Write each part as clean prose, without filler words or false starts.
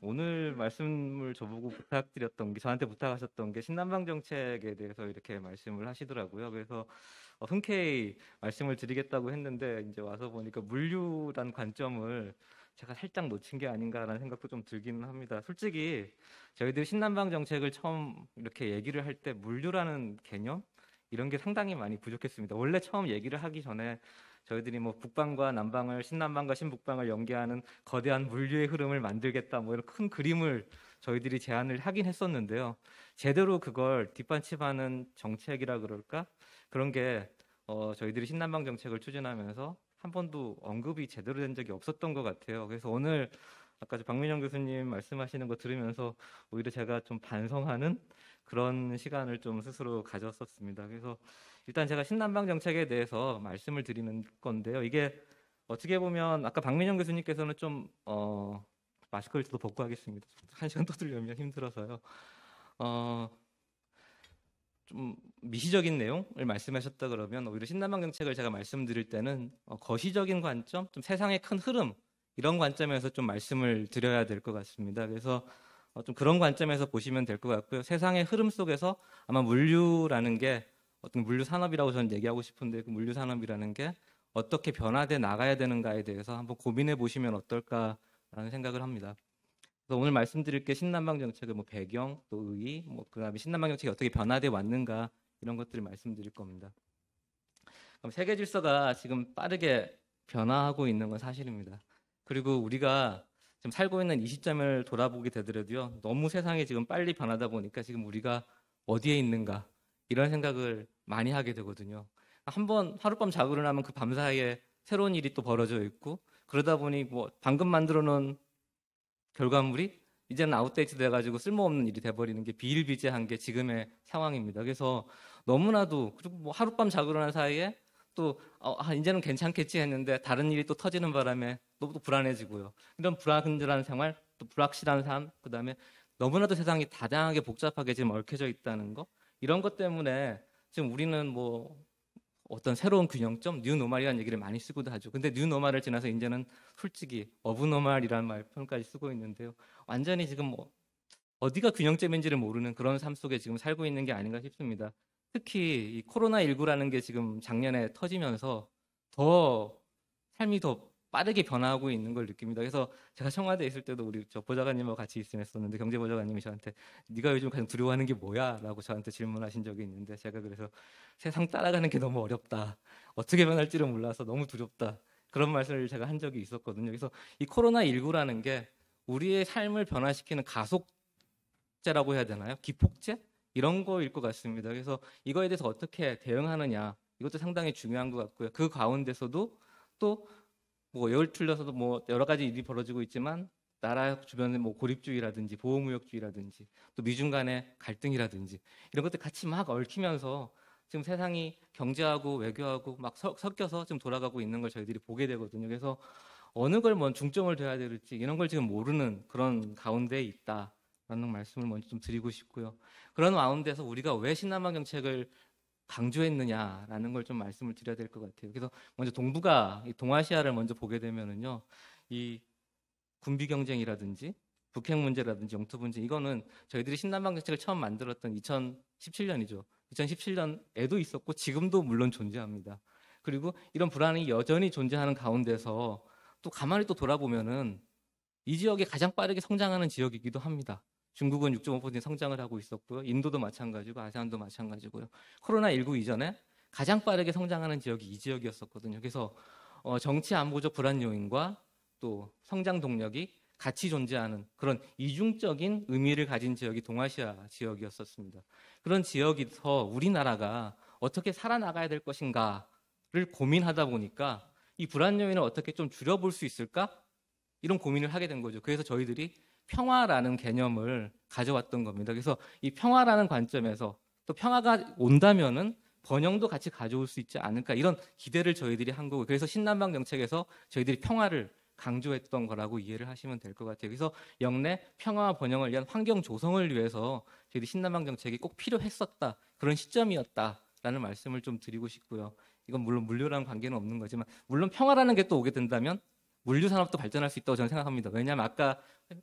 오늘 말씀을 저보고 저한테 부탁하셨던 게 신남방 정책에 대해서 이렇게 말씀을 하시더라고요. 그래서 흔쾌히 말씀을 드리겠다고 했는데 이제 와서 보니까 물류란 관점을 제가 살짝 놓친 게 아닌가라는 생각도 좀 들기는 합니다. 솔직히 저희들 신남방 정책을 처음 이렇게 얘기를 할 때 물류라는 개념 이런 게 상당히 많이 부족했습니다. 원래 처음 얘기를 하기 전에 저희들이 뭐 북방과 남방을 신남방과 신북방을 연계하는 거대한 물류의 흐름을 만들겠다 뭐 이런 큰 그림을 저희들이 제안을 하긴 했었는데요. 제대로 그걸 뒷받침하는 정책이라 그럴까? 그런 게 저희들이 신남방 정책을 추진하면서 한 번도 언급이 제대로 된 적이 없었던 것 같아요. 그래서 오늘 아까 박민영 교수님 말씀하시는 거 들으면서 오히려 제가 좀 반성하는 그런 시간을 좀 스스로 가졌었습니다. 그래서 일단 제가 신남방 정책에 대해서 말씀을 드리는 건데요. 이게 어떻게 보면 아까 박민영 교수님께서는 좀 마스크를 또 벗고 하겠습니다. 한 시간 떠들려면 힘들어서요. 어, 좀 미시적인 내용을 말씀하셨다 그러면 오히려 신남방 정책을 제가 말씀드릴 때는 거시적인 관점, 좀 세상의 큰 흐름 이런 관점에서 좀 말씀을 드려야 될 것 같습니다. 그래서 좀 그런 관점에서 보시면 될 것 같고요. 세상의 흐름 속에서 아마 물류라는 게 어떤 물류 산업이라고 저는 얘기하고 싶은데 그 물류 산업이라는 게 어떻게 변화돼 나가야 되는가에 대해서 한번 고민해 보시면 어떨까라는 생각을 합니다. 그래서 오늘 말씀드릴 게 신남방 정책의 뭐 배경, 또 의의, 뭐 그다음에 신남방 정책이 어떻게 변화돼 왔는가 이런 것들을 말씀드릴 겁니다. 그럼 세계 질서가 지금 빠르게 변화하고 있는 건 사실입니다. 그리고 우리가 지금 살고 있는 이 시점을 돌아보게 되더라도요. 너무 세상이 지금 빨리 변하다 보니까 지금 우리가 어디에 있는가 이런 생각을 많이 하게 되거든요. 한번 하룻밤 자고 일어나면 그 밤 사이에 새로운 일이 또 벌어져 있고 그러다 보니 뭐 방금 만들어 놓은 결과물이 이제는 아웃데이트 돼가지고 쓸모없는 일이 돼버리는 게 비일비재한 게 지금의 상황입니다. 그래서 너무나도 그리고 뭐 하룻밤 자고 일어난 사이에 또 이제는 괜찮겠지 했는데 다른 일이 또 터지는 바람에 너무 또 불안해지고요. 이런 불안정한 생활, 또 불확실한 삶, 그다음에 너무나도 세상이 다양하게 복잡하게 지금 얽혀져 있다는 거 이런 것 때문에 지금 우리는 뭐 어떤 새로운 균형점, 뉴노멀이라는 얘기를 많이 쓰고도 하죠. 근데 뉴노멀을 지나서 이제는 솔직히 어브노멀이라는 말 표현까지 쓰고 있는데요. 완전히 지금 뭐 어디가 균형점인지를 모르는 그런 삶 속에 지금 살고 있는 게 아닌가 싶습니다. 특히 이 코로나19라는 게 지금 작년에 터지면서 더 삶이 더 빠르게 변화하고 있는 걸 느낍니다. 그래서 제가 청와대에 있을 때도 우리 저 보좌관님하고 같이 있었는데 경제보좌관님이 저한테 네가 요즘 가장 두려워하는 게 뭐야? 라고 저한테 질문하신 적이 있는데 제가 그래서 세상 따라가는 게 너무 어렵다. 어떻게 변할지를 몰라서 너무 두렵다. 그런 말씀을 제가 한 적이 있었거든요. 그래서 이 코로나19라는 게 우리의 삶을 변화시키는 가속제라고 해야 되나요? 기폭제? 이런 거일 것 같습니다. 그래서 이거에 대해서 어떻게 대응하느냐 이것도 상당히 중요한 것 같고요. 그 가운데서도 또 뭐 예를 들려서도 뭐 여러 가지 일이 벌어지고 있지만 나라 주변에 뭐 고립주의라든지 보호무역주의라든지 또 미중 간의 갈등이라든지 이런 것들 같이 막 얽히면서 지금 세상이 경제하고 외교하고 막 섞여서 지금 돌아가고 있는 걸 저희들이 보게 되거든요. 그래서 어느 걸 먼저 중점을 둬야 될지 이런 걸 지금 모르는 그런 가운데에 있다라는 말씀을 먼저 좀 드리고 싶고요. 그런 가운데서 우리가 왜 신남방 정책을 강조했느냐라는 걸 좀 말씀을 드려야 될 것 같아요. 그래서 먼저 동북아, 동아시아를 먼저 보게 되면은요, 이 군비 경쟁이라든지 북핵 문제라든지 영토 분쟁 이거는 저희들이 신남방 정책을 처음 만들었던 2017년이죠. 2017년에도 있었고 지금도 물론 존재합니다. 그리고 이런 불안이 여전히 존재하는 가운데서 또 가만히 또 돌아보면은 이 지역이 가장 빠르게 성장하는 지역이기도 합니다. 중국은 6.5% 성장을 하고 있었고요. 인도도 마찬가지고 아세안도 마찬가지고요. 코로나19 이전에 가장 빠르게 성장하는 지역이 이 지역이었었거든요. 그래서 정치 안보적 불안 요인과 또 성장 동력이 같이 존재하는 그런 이중적인 의미를 가진 지역이 동아시아 지역이었었습니다. 그런 지역에서 우리나라가 어떻게 살아나가야 될 것인가를 고민하다 보니까 이 불안 요인을 어떻게 좀 줄여볼 수 있을까? 이런 고민을 하게 된 거죠. 그래서 저희들이 평화라는 개념을 가져왔던 겁니다. 그래서 이 평화라는 관점에서 또 평화가 온다면은 번영도 같이 가져올 수 있지 않을까 이런 기대를 저희들이 한 거고 그래서 신남방 정책에서 저희들이 평화를 강조했던 거라고 이해를 하시면 될 것 같아요. 그래서 영내 평화와 번영을 위한 환경 조성을 위해서 저희들이 신남방 정책이 꼭 필요했었다 그런 시점이었다라는 말씀을 좀 드리고 싶고요. 이건 물론 물류랑 관계는 없는 거지만 물론 평화라는 게 또 오게 된다면 물류 산업도 발전할 수 있다고 저는 생각합니다. 왜냐하면 아까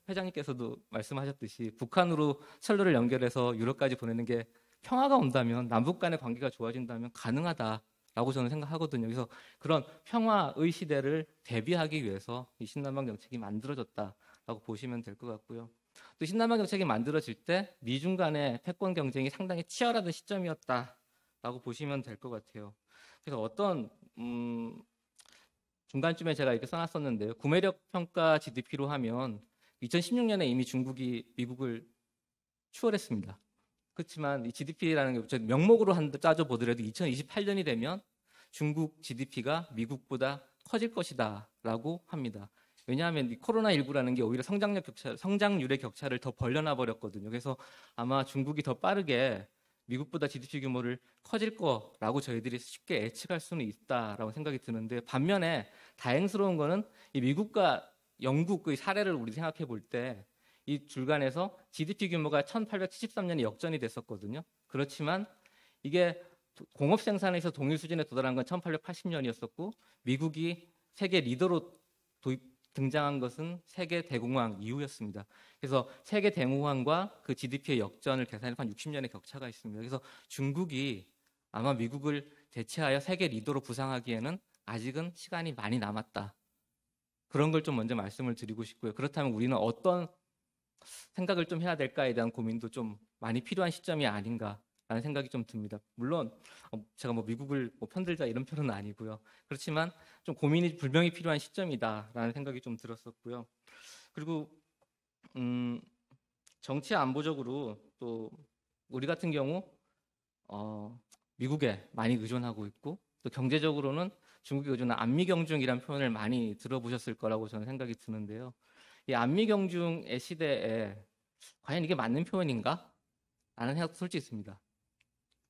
회장님께서도 말씀하셨듯이 북한으로 철로를 연결해서 유럽까지 보내는 게 평화가 온다면, 남북 간의 관계가 좋아진다면 가능하다라고 저는 생각하거든요. 그래서 그런 평화의 시대를 대비하기 위해서 이 신남방 정책이 만들어졌다라고 보시면 될 것 같고요. 또 신남방 정책이 만들어질 때 미중 간의 패권 경쟁이 상당히 치열하던 시점이었다라고 보시면 될 것 같아요. 그래서 어떤 중간쯤에 제가 이렇게 써놨었는데요. 구매력 평가 GDP로 하면 2016년에 이미 중국이 미국을 추월했습니다. 그렇지만 이 GDP라는 게 명목으로 짜져 보더라도 2028년이 되면 중국 GDP가 미국보다 커질 것이다라고 합니다. 왜냐하면 이 코로나19라는 게 오히려 성장률의 격차를 더 벌려놔 버렸거든요. 그래서 아마 중국이 더 빠르게 미국보다 GDP 규모를 커질 거라고 저희들이 쉽게 예측할 수는 있다라고 생각이 드는데, 반면에 다행스러운 거는 이 미국과 영국의 사례를 우리 생각해 볼 때 이 줄간에서 GDP 규모가 1873년에 역전이 됐었거든요. 그렇지만 이게 공업 생산에서 동일 수준에 도달한 건 1880년이었었고 미국이 세계 리더로 등장한 것은 세계 대공황 이후였습니다. 그래서 세계 대공황과 그 GDP의 역전을 계산해서 한 60년의 격차가 있습니다. 그래서 중국이 아마 미국을 대체하여 세계 리더로 부상하기에는 아직은 시간이 많이 남았다. 그런 걸 좀 먼저 말씀을 드리고 싶고요. 그렇다면 우리는 어떤 생각을 좀 해야 될까에 대한 고민도 좀 많이 필요한 시점이 아닌가라는 생각이 좀 듭니다. 물론 제가 미국을 편들자 이런 표현은 아니고요. 그렇지만 좀 고민이 분명히 필요한 시점이다라는 생각이 좀 들었었고요. 그리고 정치 안보적으로 또 우리 같은 경우 미국에 많이 의존하고 있고, 또 경제적으로는 중국에 의존한 안미경중이라는 표현을 많이 들어보셨을 거라고 저는 생각이 드는데요. 이 안미경중의 시대에 과연 이게 맞는 표현인가? 라는 생각도 솔직히 있습니다.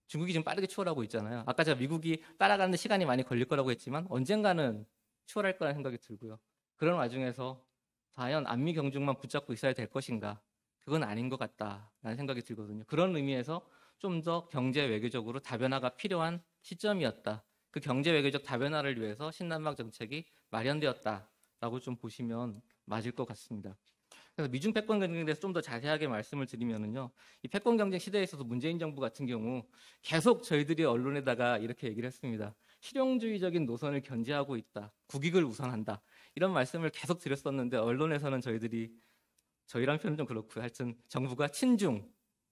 중국이 지금 빠르게 추월하고 있잖아요. 아까 제가 미국이 따라가는데 시간이 많이 걸릴 거라고 했지만 언젠가는 추월할 거라는 생각이 들고요. 그런 와중에서 과연 안미경중만 붙잡고 있어야 될 것인가? 그건 아닌 것 같다라는 생각이 들거든요. 그런 의미에서 좀 더 경제 외교적으로 다변화가 필요한 시점이었다. 그 경제 외교적 다변화를 위해서 신남방 정책이 마련되었다라고 좀 보시면 맞을 것 같습니다. 그래서 미중 패권 경쟁에 대해서 좀 더 자세하게 말씀을 드리면은요, 이 패권 경쟁 시대에 있어서 문재인 정부 같은 경우 계속 저희들이 언론에다가 이렇게 얘기를 했습니다. 실용주의적인 노선을 견지하고 있다. 국익을 우선한다. 이런 말씀을 계속 드렸었는데 언론에서는 저희란 표현은 좀 그렇고요. 하여튼 정부가 친중을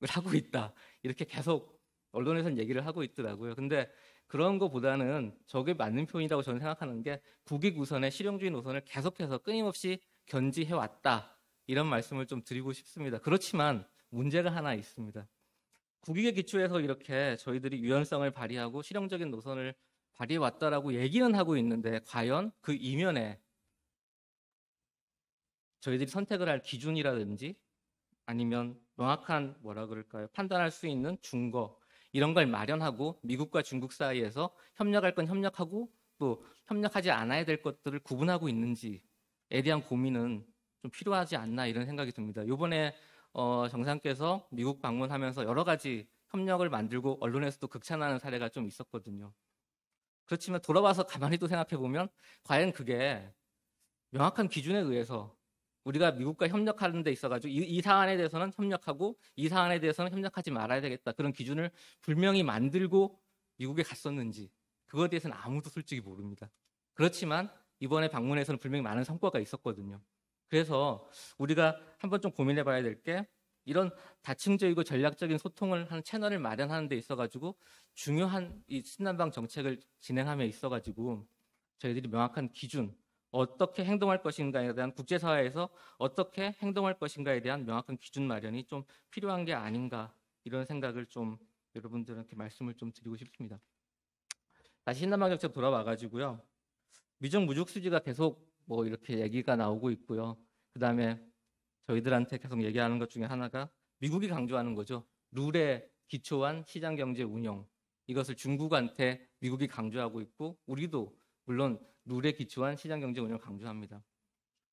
하고 있다. 이렇게 계속 언론에서는 얘기를 하고 있더라고요. 근데 그런 거보다는 저게 맞는 표현이라고 저는 생각하는 게 국익 우선의 실용주의 노선을 계속해서 끊임없이 견지해 왔다. 이런 말씀을 좀 드리고 싶습니다. 그렇지만 문제가 하나 있습니다. 국익의 기초에서 이렇게 저희들이 유연성을 발휘하고 실용적인 노선을 발휘해 왔다라고 얘기는 하고 있는데, 과연 그 이면에 저희들이 선택을 할 기준이라든지 아니면 명확한 판단할 수 있는 증거, 이런 걸 마련하고 미국과 중국 사이에서 협력할 건 협력하고 또 협력하지 않아야 될 것들을 구분하고 있는지에 대한 고민은 좀 필요하지 않나, 이런 생각이 듭니다. 이번에 정상께서 미국 방문하면서 여러 가지 협력을 만들고 언론에서도 극찬하는 사례가 좀 있었거든요. 그렇지만 돌아와서 가만히 또 생각해 보면 과연 그게 명확한 기준에 의해서 우리가 미국과 협력하는 데 있어가지고 이 사안에 대해서는 협력하고 이 사안에 대해서는 협력하지 말아야 되겠다, 그런 기준을 분명히 만들고 미국에 갔었는지, 그거에 대해서는 아무도 솔직히 모릅니다. 그렇지만 이번에 방문에서는 분명히 많은 성과가 있었거든요. 그래서 우리가 한번 좀 고민해 봐야 될 게, 이런 다층적이고 전략적인 소통을 하는 채널을 마련하는 데 있어가지고 중요한 이 신남방 정책을 진행함에 있어가지고 저희들이 명확한 기준, 어떻게 행동할 것인가에 대한, 국제사회에서 어떻게 행동할 것인가에 대한 명확한 기준 마련이 좀 필요한 게 아닌가, 이런 생각을 좀 여러분들한테 말씀을 좀 드리고 싶습니다. 다시 신남방 정책 돌아와가지고요, 미중 무역 수지가 계속 이렇게 얘기가 나오고 있고요. 그 다음에 저희들한테 계속 얘기하는 것 중에 하나가 미국이 강조하는 거죠. 룰에 기초한 시장 경제 운영. 이것을 중국한테 미국이 강조하고 있고, 우리도 물론 룰에 기초한 시장 경제 운영을 강조합니다.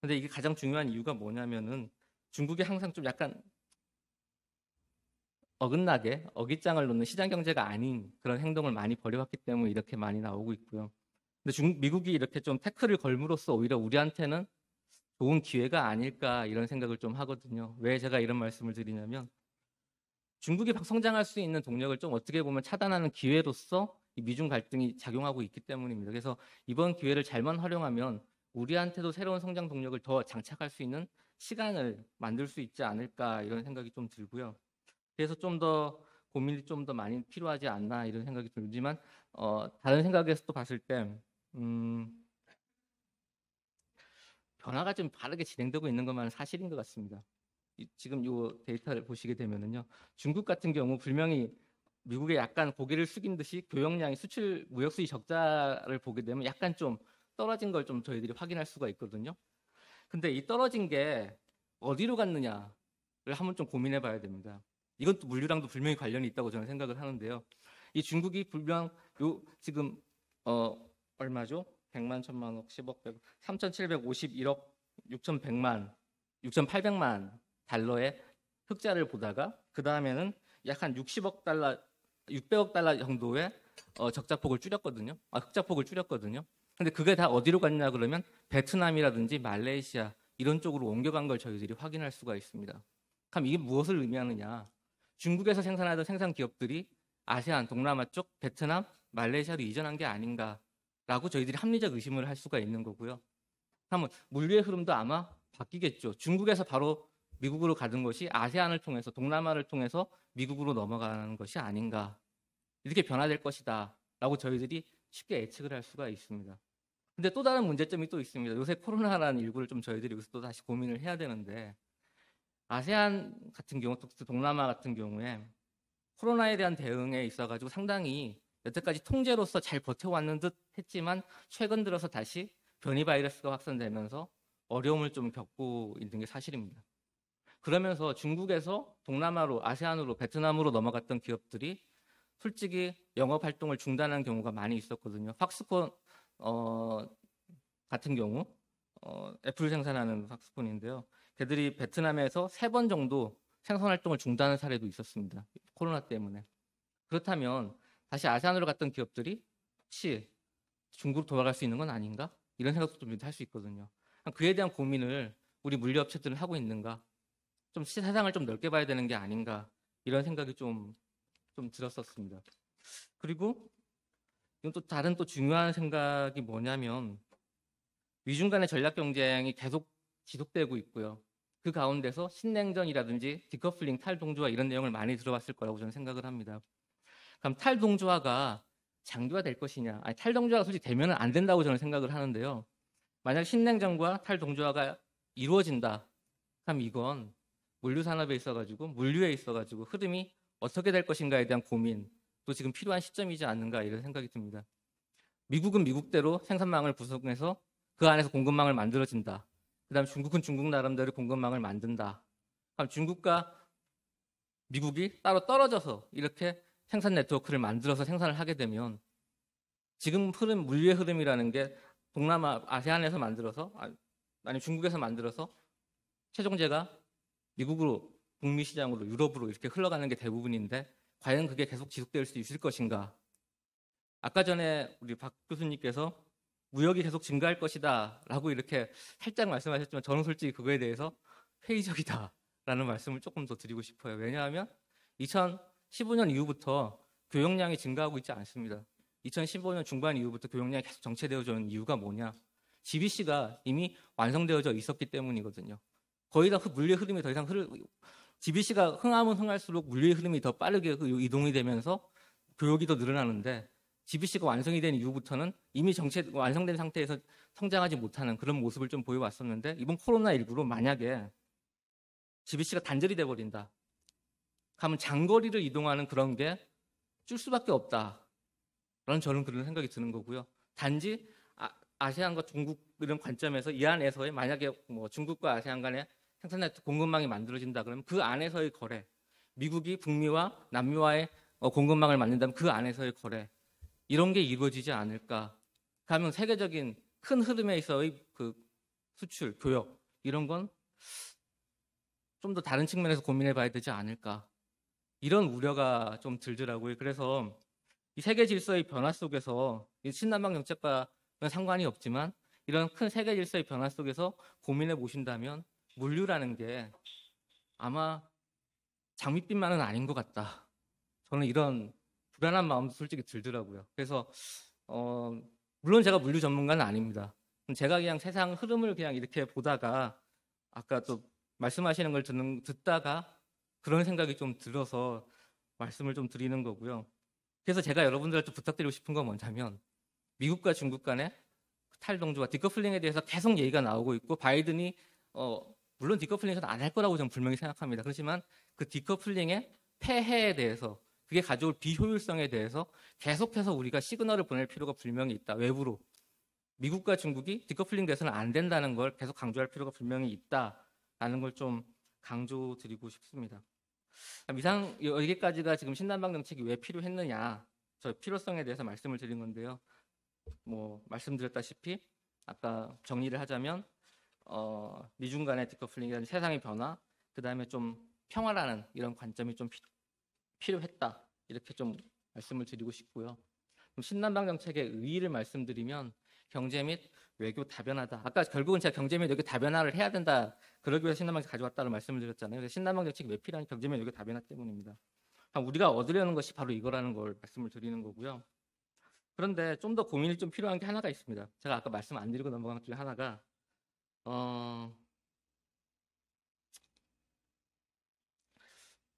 근데 이게 가장 중요한 이유가 뭐냐면은 중국이 항상 좀 약간 어긋나게 어깃장을 놓는 시장 경제가 아닌 그런 행동을 많이 벌여왔기 때문에 이렇게 많이 나오고 있고요. 근데 미국이 이렇게 좀 태클을 걸므로써 오히려 우리한테는 좋은 기회가 아닐까 이런 생각을 좀 하거든요. 왜 제가 이런 말씀을 드리냐면 중국이 성장할 수 있는 동력을 좀 어떻게 보면 차단하는 기회로서 이 미중 갈등이 작용하고 있기 때문입니다. 그래서 이번 기회를 잘만 활용하면 우리한테도 새로운 성장 동력을 더 장착할 수 있는 시간을 만들 수 있지 않을까 이런 생각이 좀 들고요. 그래서 좀 더 고민이 좀 더 많이 필요하지 않나 이런 생각이 들지만 다른 생각에서 또 봤을 때 변화가 좀 빠르게 진행되고 있는 것만은 사실인 것 같습니다. 지금 이 데이터를 보시게 되면은요, 중국 같은 경우 분명히 미국에 약간 고개를 숙인 듯이 교역량이 수출 무역 수지 적자를 보게 되면 약간 좀 떨어진 걸 좀 저희들이 확인할 수가 있거든요. 근데 이 떨어진 게 어디로 갔느냐를 한번 좀 고민해 봐야 됩니다. 이건 또 물류랑도 분명히 관련이 있다고 저는 생각을 하는데요. 이 중국이 분명 지금 얼마죠? 100만, 1000만, 10억, 100억, 3,751억, 6,100만, 6,800만 달러의 흑자를 보다가 그 다음에는 약 한 60억 달러, 600억 달러 정도의 적자폭을 줄였거든요. 흑자폭을 줄였거든요. 근데 그게 다 어디로 갔냐 그러면 베트남이라든지 말레이시아 이런 쪽으로 옮겨간 걸 저희들이 확인할 수가 있습니다. 그럼 이게 무엇을 의미하느냐? 중국에서 생산하던 생산 기업들이 아세안, 동남아 쪽, 베트남, 말레이시아로 이전한 게 아닌가라고 저희들이 합리적 의심을 할 수가 있는 거고요. 그러면 물류의 흐름도 아마 바뀌겠죠. 중국에서 바로 미국으로 가는 것이 아세안을 통해서 동남아를 통해서 미국으로 넘어가는 것이 아닌가. 이렇게 변화될 것이다 라고 저희들이 쉽게 예측을 할 수가 있습니다. 근데 또 다른 문제점이 또 있습니다. 요새 코로나라는 일구를 좀 저희들이 여기서 또 다시 고민을 해야 되는데 아세안 같은 경우, 특히 동남아 같은 경우에 코로나에 대한 대응에 있어가지고 상당히 여태까지 통제로서 잘 버텨왔는 듯 했지만 최근 들어서 다시 변이 바이러스가 확산되면서 어려움을 좀 겪고 있는 게 사실입니다. 그러면서 중국에서 동남아로, 아세안으로, 베트남으로 넘어갔던 기업들이 솔직히 영업 활동을 중단한 경우가 많이 있었거든요. 팍스콘 같은 경우 애플 생산하는 팍스콘인데요. 걔들이 베트남에서 3번 정도 생산 활동을 중단한 사례도 있었습니다. 코로나 때문에. 그렇다면 다시 아세안으로 갔던 기업들이 혹시 중국으로 돌아갈 수 있는 건 아닌가? 이런 생각도 좀 할 수 있거든요. 그에 대한 고민을 우리 물류업체들은 하고 있는가? 좀 세상을 좀 넓게 봐야 되는 게 아닌가? 이런 생각이 좀 들었었습니다. 그리고 이건 또 다른 또 중요한 생각이 뭐냐면 미중 간의 전략 경쟁이 계속 지속되고 있고요. 그 가운데서 신냉전이라든지 디커플링, 탈동조화 이런 내용을 많이 들어봤을 거라고 저는 생각을 합니다. 그럼 탈동조화가 장기화될 것이냐? 아니, 탈동조화가 솔직히 되면 안 된다고 저는 생각을 하는데요. 만약 신냉전과 탈동조화가 이루어진다. 그럼 이건 물류 산업에 있어가지고 물류에 있어가지고 흐름이 어떻게 될 것인가에 대한 고민도 지금 필요한 시점이지 않는가 이런 생각이 듭니다. 미국은 미국대로 생산망을 구성해서 그 안에서 공급망을 만들어진다. 그다음 중국은 중국 나름대로 공급망을 만든다. 그럼 중국과 미국이 따로 떨어져서 이렇게 생산 네트워크를 만들어서 생산을 하게 되면 지금 흐름, 물류의 흐름이라는 게 동남아, 아세안에서 만들어서 아니 중국에서 만들어서 최종재가 미국으로, 북미 시장으로, 유럽으로 이렇게 흘러가는 게 대부분인데 과연 그게 계속 지속될 수 있을 것인가? 아까 전에 우리 박 교수님께서 무역이 계속 증가할 것이다 라고 이렇게 살짝 말씀하셨지만 저는 솔직히 그거에 대해서 회의적이다 라는 말씀을 조금 더 드리고 싶어요. 왜냐하면 2015년 이후부터 교역량이 증가하고 있지 않습니다. 2015년 중반 이후부터 교역량이 계속 정체되어져 있는 이유가 뭐냐? GBC가 이미 완성되어져 있었기 때문이거든요. 거의 다 물류의 흐름이 더 이상 GBC가 흥하면 흥할수록 물류의 흐름이 더 빠르게 이동이 되면서 교역이 더 늘어나는데 GBC가 완성이 된 이후부터는 이미 완성된 상태에서 성장하지 못하는 그런 모습을 좀 보여왔었는데 이번 코로나19로 만약에 GBC가 단절이 돼버린다. 하면 장거리를 이동하는 그런 게 줄 수밖에 없다. 라는 저는 그런 생각이 드는 거고요. 단지 아세안과 중국 이런 관점에서 이 안에서의 만약에 뭐 중국과 아세안 간의 생산 네트워크 공급망이 만들어진다 그러면 그 안에서의 거래, 미국이 북미와 남미와의 공급망을 만든다면 그 안에서의 거래 이런 게 이루어지지 않을까. 그러면 세계적인 큰 흐름에 있어의 그 수출, 교역 이런 건 좀 더 다른 측면에서 고민해 봐야 되지 않을까. 이런 우려가 좀 들더라고요. 그래서 이 세계 질서의 변화 속에서 이 신남방 정책과 상관이 없지만 이런 큰 세계 질서의 변화 속에서 고민해 보신다면 물류라는 게 아마 장밋빛만은 아닌 것 같다. 저는 이런 불안한 마음도 솔직히 들더라고요. 그래서 물론 제가 물류 전문가는 아닙니다. 제가 그냥 세상 흐름을 그냥 이렇게 보다가 아까 또 말씀하시는 걸 듣다가 그런 생각이 좀 들어서 말씀을 좀 드리는 거고요. 그래서 제가 여러분들한테 부탁드리고 싶은 건 뭐냐면 미국과 중국 간의 탈동조와 디커플링에 대해서 계속 얘기가 나오고 있고 바이든이 물론 디커플링에서는 안 할 거라고 저는 분명히 생각합니다. 그렇지만 그 디커플링의 폐해에 대해서 그게 가져올 비효율성에 대해서 계속해서 우리가 시그널을 보낼 필요가 분명히 있다. 외부로. 미국과 중국이 디커플링 돼서는 안 된다는 걸 계속 강조할 필요가 분명히 있다라는 걸 좀 강조드리고 싶습니다. 이상 여기까지가 지금 신남방 정책이 왜 필요했느냐 저 필요성에 대해서 말씀을 드린 건데요. 뭐 말씀드렸다시피 아까 정리를 하자면 미중 간의 디커플링이라는 세상의 변화, 그 다음에 좀 평화라는 이런 관점이 좀 필요했다 이렇게 좀 말씀을 드리고 싶고요. 그럼 신남방 정책의 의의를 말씀드리면 경제 및 외교 다변화다. 아까 결국은 제가 경제 및 외교 다변화를 해야 된다. 그러기 위해서 신남방 정책 가져왔다고 말씀을 드렸잖아요. 그래서 신남방 정책이 왜 필요한 경제 및 외교 다변화 때문입니다. 우리가 얻으려는 것이 바로 이거라는 걸 말씀을 드리는 거고요. 그런데 좀 더 고민이 좀 필요한 게 하나가 있습니다. 제가 아까 말씀 안 드리고 넘어간 것 중에 하나가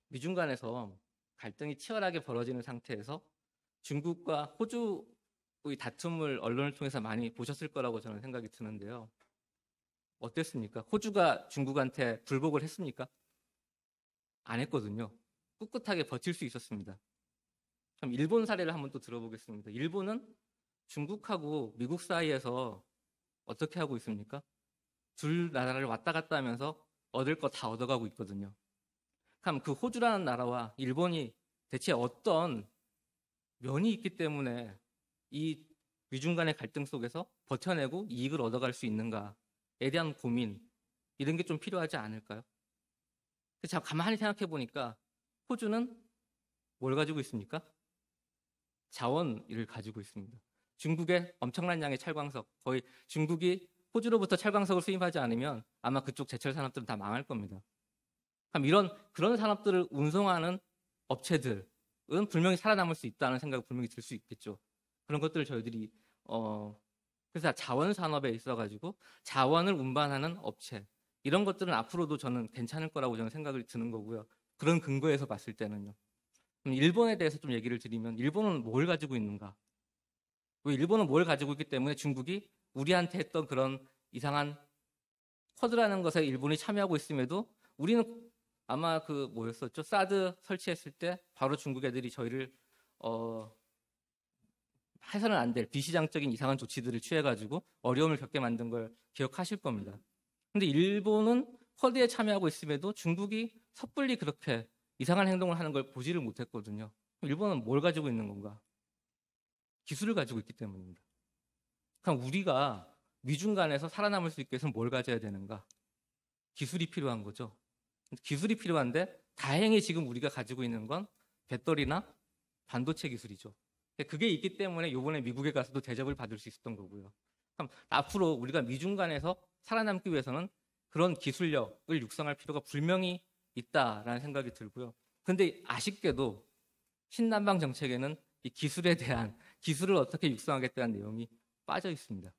미중 간에서 갈등이 치열하게 벌어지는 상태에서 중국과 호주의 다툼을 언론을 통해서 많이 보셨을 거라고 저는 생각이 드는데요. 어땠습니까? 호주가 중국한테 불복을 했습니까? 안 했거든요. 꿋꿋하게 버틸 수 있었습니다. 그럼 일본 사례를 한번 또 들어보겠습니다. 일본은 중국하고 미국 사이에서 어떻게 하고 있습니까? 둘 나라를 왔다 갔다 하면서 얻을 거 다 얻어가고 있거든요. 그럼 그 호주라는 나라와 일본이 대체 어떤 면이 있기 때문에 이 미중 간의 갈등 속에서 버텨내고 이익을 얻어갈 수 있는가에 대한 고민, 이런 게 좀 필요하지 않을까요? 제가 가만히 생각해 보니까 호주는 뭘 가지고 있습니까? 자원을 가지고 있습니다. 중국의 엄청난 양의 철광석, 거의 중국이 호주로부터 철광석을 수입하지 않으면 아마 그쪽 제철 산업들은 다 망할 겁니다. 그런 산업들을 운송하는 업체들은 분명히 살아남을 수 있다는 생각이 분명히 들 수 있겠죠. 그런 것들을 저희들이 그래서 자원 산업에 있어가지고 자원을 운반하는 업체, 이런 것들은 앞으로도 저는 괜찮을 거라고 저는 생각이 드는 거고요. 그런 근거에서 봤을 때는요. 그럼 일본에 대해서 좀 얘기를 드리면 일본은 뭘 가지고 있는가? 왜 일본은 뭘 가지고 있기 때문에 중국이 우리한테 했던 그런 이상한 쿼드라는 것에 일본이 참여하고 있음에도 우리는 아마 그 뭐였었죠? 사드 설치했을 때 바로 중국 애들이 저희를 해서는 안 될 비시장적인 이상한 조치들을 취해가지고 어려움을 겪게 만든 걸 기억하실 겁니다. 근데 일본은 쿼드에 참여하고 있음에도 중국이 섣불리 그렇게 이상한 행동을 하는 걸 보지를 못했거든요. 일본은 뭘 가지고 있는 건가? 기술을 가지고 있기 때문입니다. 그럼 우리가 미중 간에서 살아남을 수 있게 해서는 뭘 가져야 되는가? 기술이 필요한 거죠. 기술이 필요한데 다행히 지금 우리가 가지고 있는 건 배터리나 반도체 기술이죠. 그게 있기 때문에 이번에 미국에 가서도 대접을 받을 수 있었던 거고요. 그럼 앞으로 우리가 미중 간에서 살아남기 위해서는 그런 기술력을 육성할 필요가 분명히 있다라는 생각이 들고요. 그런데 아쉽게도 신남방 정책에는 이 기술에 대한 기술을 어떻게 육성하겠다는 내용이 빠져 있습니다.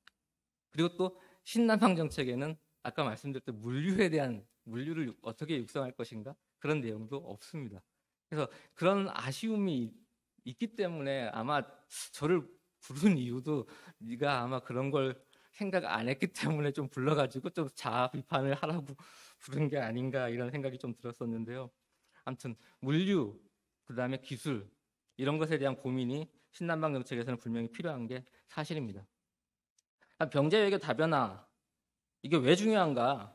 그리고 또 신남방 정책에는 아까 말씀드렸던 물류에 대한 물류를 어떻게 육성할 것인가 그런 내용도 없습니다. 그래서 그런 아쉬움이 있기 때문에 아마 저를 부른 이유도 네가 아마 그런 걸 생각 안 했기 때문에 좀 불러가지고 좀 자아 비판을 하라고 부른 게 아닌가 이런 생각이 좀 들었었는데요. 아무튼 물류, 그다음에 기술 이런 것에 대한 고민이 신남방 정책에서는 분명히 필요한 게 사실입니다. 경제 외교 다변화 이게 왜 중요한가?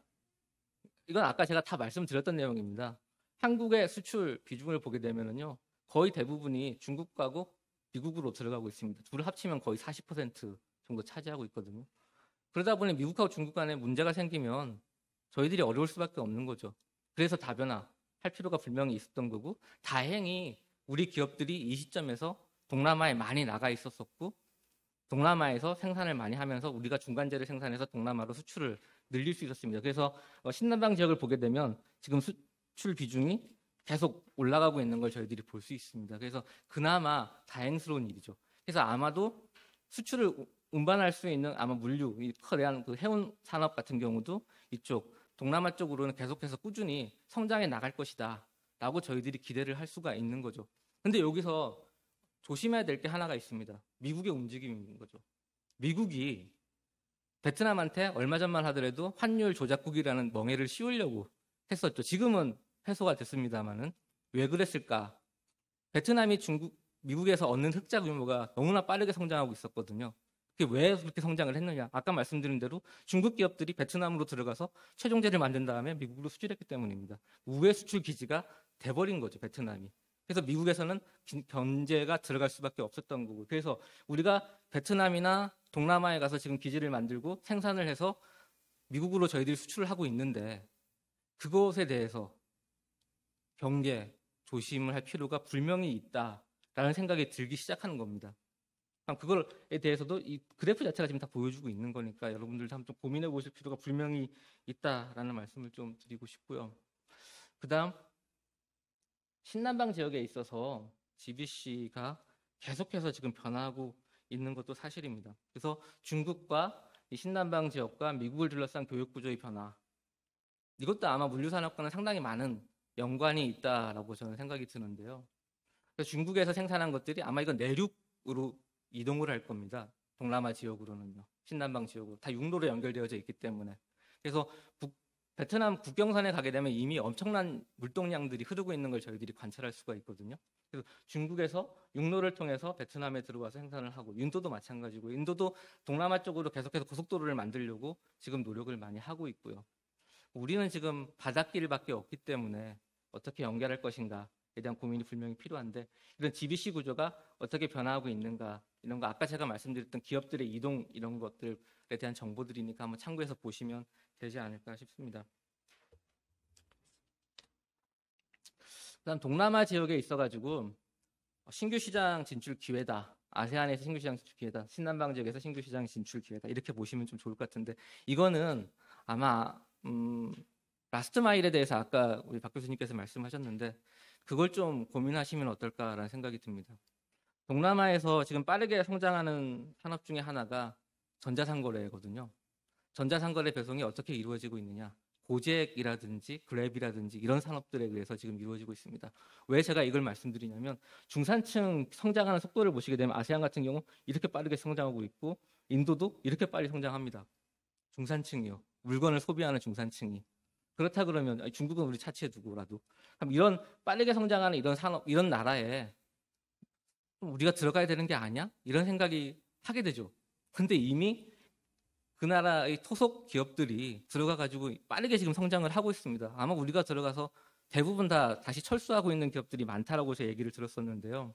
이건 아까 제가 다 말씀드렸던 내용입니다. 한국의 수출 비중을 보게 되면은요, 거의 대부분이 중국하고 미국으로 들어가고 있습니다. 둘을 합치면 거의 40% 정도 차지하고 있거든요. 그러다 보니 미국하고 중국 간에 문제가 생기면 저희들이 어려울 수밖에 없는 거죠. 그래서 다변화 할 필요가 분명히 있었던 거고, 다행히 우리 기업들이 이 시점에서 동남아에 많이 나가 있었었고, 동남아에서 생산을 많이 하면서 우리가 중간재를 생산해서 동남아로 수출을 늘릴 수 있었습니다. 그래서 신남방 지역을 보게 되면 지금 수출 비중이 계속 올라가고 있는 걸 저희들이 볼 수 있습니다. 그래서 그나마 다행스러운 일이죠. 그래서 아마도 수출을 운반할 수 있는 아마 물류, 이 커다란 그 해운 산업 같은 경우도 이쪽 동남아 쪽으로는 계속해서 꾸준히 성장해 나갈 것이다 라고 저희들이 기대를 할 수가 있는 거죠. 근데 여기서 조심해야 될 게 하나가 있습니다. 미국의 움직임인 거죠. 미국이 베트남한테 얼마 전만 하더라도 환율 조작국이라는 멍해를 씌우려고 했었죠. 지금은 해소가 됐습니다만은 왜 그랬을까? 베트남이 미국에서 얻는 흑자 규모가 너무나 빠르게 성장하고 있었거든요. 그게 왜 그렇게 성장을 했느냐? 아까 말씀드린 대로 중국 기업들이 베트남으로 들어가서 최종재를 만든 다음에 미국으로 수출했기 때문입니다. 우회 수출 기지가 돼버린 거죠, 베트남이. 그래서 미국에서는 견제가 들어갈 수밖에 없었던 거고, 그래서 우리가 베트남이나 동남아에 가서 지금 기지를 만들고 생산을 해서 미국으로 저희들이 수출을 하고 있는데 그것에 대해서 경계, 조심을 할 필요가 분명히 있다라는 생각이 들기 시작하는 겁니다. 그거에 대해서도 이 그래프 자체가 지금 다 보여주고 있는 거니까 여러분들도 한번 좀 고민해 보실 필요가 분명히 있다라는 말씀을 좀 드리고 싶고요. 그다음 신남방 지역에 있어서 GBC가 계속해서 지금 변화하고 있는 것도 사실입니다. 그래서 중국과 이 신남방 지역과 미국을 둘러싼 교육 구조의 변화, 이것도 아마 물류산업과는 상당히 많은 연관이 있다라고 저는 생각이 드는데요. 그래서 중국에서 생산한 것들이 아마 이건 내륙으로 이동을 할 겁니다. 동남아 지역으로는요. 신남방 지역으로. 다 육로로 연결되어져 있기 때문에. 그래서 베트남 국경선에 가게 되면 이미 엄청난 물동량들이 흐르고 있는 걸 저희들이 관찰할 수가 있거든요. 그래서 중국에서 육로를 통해서 베트남에 들어와서 생산을 하고, 인도도 마찬가지고, 인도도 동남아 쪽으로 계속해서 고속도로를 만들려고 지금 노력을 많이 하고 있고요. 우리는 지금 바닷길밖에 없기 때문에 어떻게 연결할 것인가에 대한 고민이 분명히 필요한데, 이런 GBC 구조가 어떻게 변화하고 있는가, 이런 거 아까 제가 말씀드렸던 기업들의 이동 이런 것들에 대한 정보들이니까 한번 참고해서 보시면 되지 않을까 싶습니다. 그다음 동남아 지역에 있어가지고 신규 시장 진출 기회다, 아세안에서 신규 시장 진출 기회다, 신남방 지역에서 신규 시장 진출 기회다, 이렇게 보시면 좀 좋을 것 같은데, 이거는 아마 라스트 마일에 대해서 아까 우리 박 교수님께서 말씀하셨는데 그걸 좀 고민하시면 어떨까라는 생각이 듭니다. 동남아에서 지금 빠르게 성장하는 산업 중에 하나가 전자상거래거든요. 전자상거래 배송이 어떻게 이루어지고 있느냐, 고젝이라든지 그랩이라든지 이런 산업들에 의해서 지금 이루어지고 있습니다. 왜 제가 이걸 말씀드리냐면, 중산층 성장하는 속도를 보시게 되면 아세안 같은 경우 이렇게 빠르게 성장하고 있고, 인도도 이렇게 빨리 성장합니다. 중산층이요. 물건을 소비하는 중산층이. 그렇다 그러면 중국은 우리 차치해 두고라도, 그럼 이런 빠르게 성장하는 이런 산업, 이런 나라에 우리가 들어가야 되는 게 아니야? 이런 생각이 하게 되죠. 근데 이미 그 나라의 토속 기업들이 들어가가지고 빠르게 지금 성장을 하고 있습니다. 아마 우리가 들어가서 대부분 다 다시 철수하고 있는 기업들이 많다라고 제가 얘기를 들었었는데요.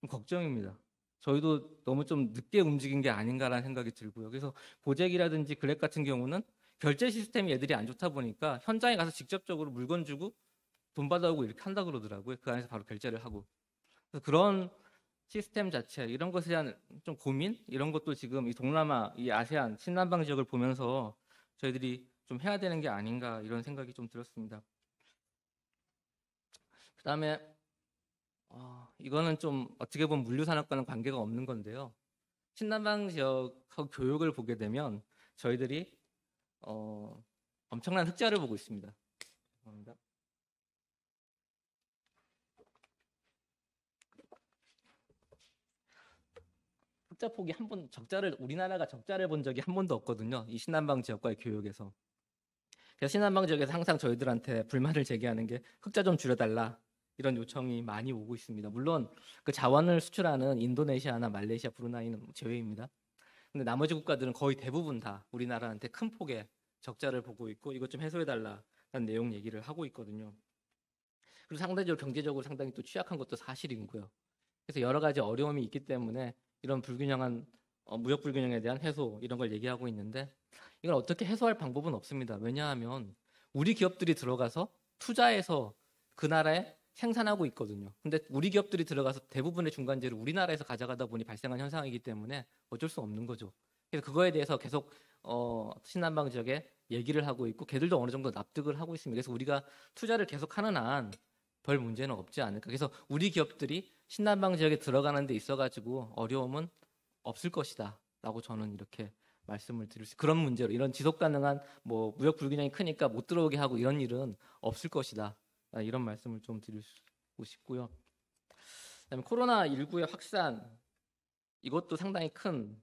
좀 걱정입니다. 저희도 너무 좀 늦게 움직인 게 아닌가라는 생각이 들고요. 그래서 고젝이라든지 그랩 같은 경우는 결제 시스템이 애들이 안 좋다 보니까 현장에 가서 직접적으로 물건 주고 돈 받아오고 이렇게 한다 그러더라고요. 그 안에서 바로 결제를 하고. 그래서 그런 시스템 자체, 이런 것에 대한 좀 고민, 이런 것도 지금 이 동남아, 이 아세안, 신남방 지역을 보면서 저희들이 좀 해야 되는 게 아닌가, 이런 생각이 좀 들었습니다. 그 다음에 이거는 좀 어떻게 보면 물류산업과는 관계가 없는 건데요. 신남방 지역하고 교육을 보게 되면 저희들이 엄청난 흑자를 보고 있습니다. 죄송합니다. 흑자폭이 우리나라가 적자를 본 적이 한 번도 없거든요. 이 신남방 지역과의 교육에서. 그래서 신남방 지역에서 항상 저희들한테 불만을 제기하는 게 흑자 좀 줄여달라, 이런 요청이 많이 오고 있습니다. 물론 그 자원을 수출하는 인도네시아나 말레이시아, 브루나이는 제외입니다. 근데 나머지 국가들은 거의 대부분 다 우리나라한테 큰 폭의 적자를 보고 있고, 이것 좀 해소해달라는 내용 얘기를 하고 있거든요. 그리고 상대적으로 경제적으로 상당히 또 취약한 것도 사실이고요. 그래서 여러 가지 어려움이 있기 때문에 이런 불균형한 무역 불균형에 대한 해소, 이런 걸 얘기하고 있는데, 이걸 어떻게 해소할 방법은 없습니다. 왜냐하면 우리 기업들이 들어가서 투자해서 그 나라의 생산하고 있거든요. 근데 우리 기업들이 들어가서 대부분의 중간재를 우리나라에서 가져가다 보니 발생한 현상이기 때문에 어쩔 수 없는 거죠. 그래서 그거에 대해서 계속 신남방 지역에 얘기를 하고 있고 걔들도 어느 정도 납득을 하고 있습니다. 그래서 우리가 투자를 계속하는 한 별 문제는 없지 않을까. 그래서 우리 기업들이 신남방 지역에 들어가는 데 있어가지고 어려움은 없을 것이다 라고 저는 이렇게 말씀을 드릴 수, 그런 문제로 이런 지속 가능한 뭐 무역 불균형이 크니까 못 들어오게 하고 이런 일은 없을 것이다, 이런 말씀을 좀 드리고 싶고요. 그다음에 코로나19의 확산, 이것도 상당히 큰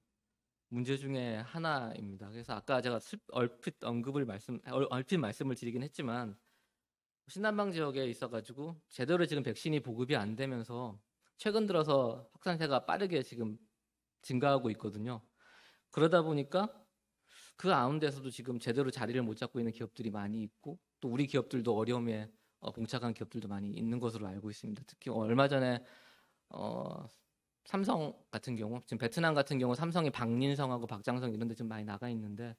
문제 중에 하나입니다. 그래서 아까 제가 얼핏 말씀을 드리긴 했지만 신남방 지역에 있어가지고 제대로 지금 백신이 보급이 안 되면서 최근 들어서 확산세가 빠르게 지금 증가하고 있거든요. 그러다 보니까 그 가운데서도 지금 제대로 자리를 못 잡고 있는 기업들이 많이 있고 또 우리 기업들도 어려움에 봉착한 기업들도 많이 있는 것으로 알고 있습니다. 특히 얼마 전에 삼성 같은 경우, 지금 베트남 같은 경우 삼성이 박린성하고 박장성 이런 데 좀 많이 나가 있는데